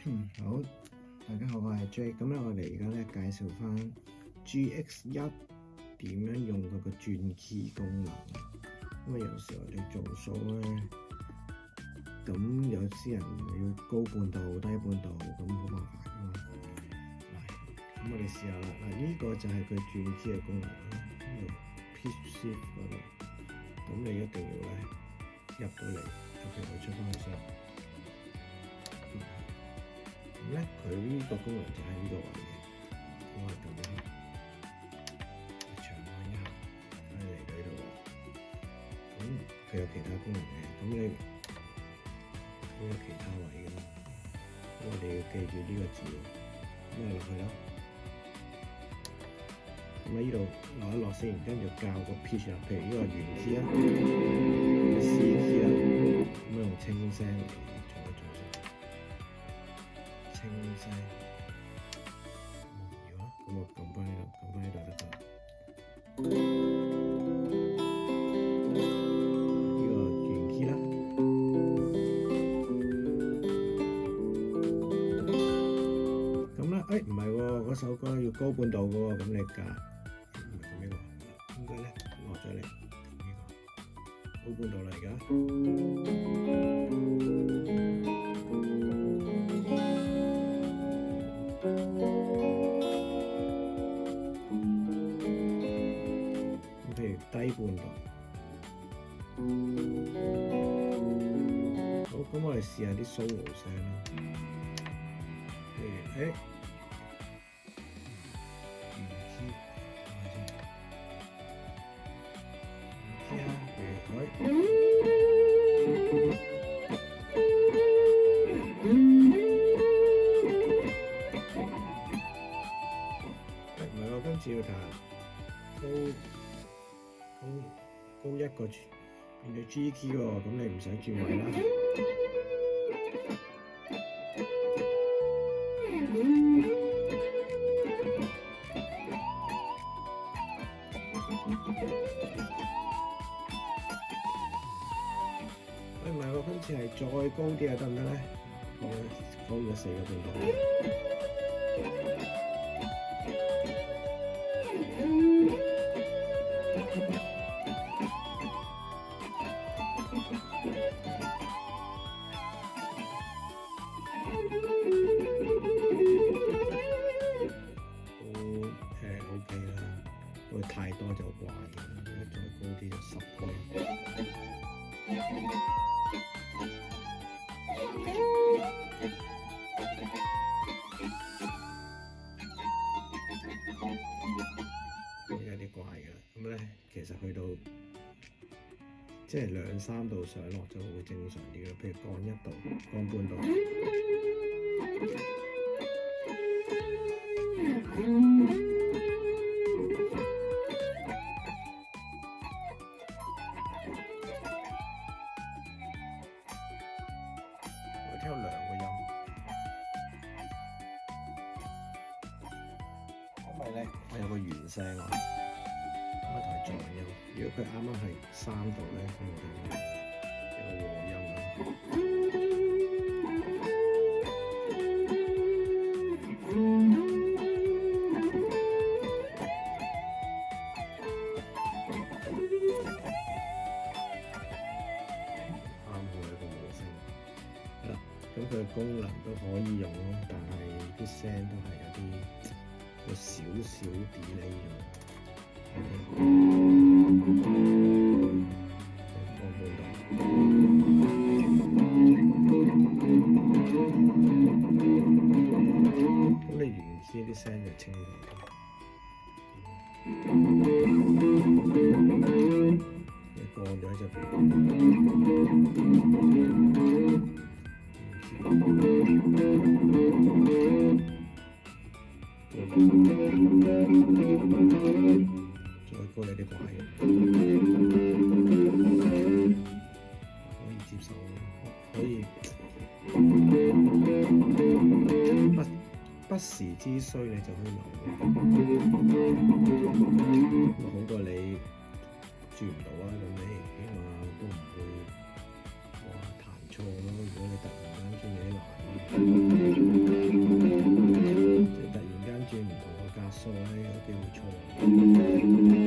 好，大家好，我係 J。咁咧，我哋而家咧介紹翻 GX1 點樣用嗰個轉 key 功能。因為有時我哋做數咧，咁有啲人要高半度、低半度，咁好麻煩噶嘛。咁我哋試下啦。嗱，呢個就係佢轉 key 嘅功能啦。呢度 Pitch Shift 嗰度，咁你一定要咧入到嚟，尤其佢出翻去先。咁咧，佢呢個功能就喺呢個位嘅，咁我撳一下，長按一下，咁嚟到呢度啦。咁佢有其他功能嘅，咁你都有其他位嘅啦。咁我哋要記住呢個字，咁我落去啦。咁喺呢度落一落先，跟住校個 pitch 啊，譬如呢個原 key 啦，C key 啦，咁用清聲嚟做一做先。清聲無聊啊，咁我撳翻呢度，撳翻呢度得㗎。呢個原 key 啦。咁咧，唔係喎，嗰首歌要高半度嘅喎，咁你撳唔係撳呢個，應該咧落咗嚟撳呢個高半度啦，而家。譬如低半度，好，咁我哋試下啲 solo 聲啦。譬如原 key 係咪先？原 key 啊，譬如唔係我今次要彈高一個變咗 G key 喎，咁你唔使轉位啦。唔係喎，今次係再高啲啊，得唔得咧？高咗4個半度。OK 啦，不過太多就怪嘅，如果再高啲就10個。有啲怪嘅，咁咧其實去到即係2、3度上落就會正常啲嘅，譬如降1度、降半度。我聽到2個音，因為咧我有個原聲啊，我同佢撞音。如果佢啱啱係3度咧，咁我哋有個和音啦。咁佢嘅功能都可以用咯，但係啲聲都係有少少 delay 咗。放半度，咁你原先啲聲就清楚啲。你降咗就再高你啲怪嘅，可以接受咯，可以不時之需你就可以留，好過你轉唔到啊！咁你起碼都唔會彈錯咯。如果你突然間轉嘢難。錯咧，有機會錯。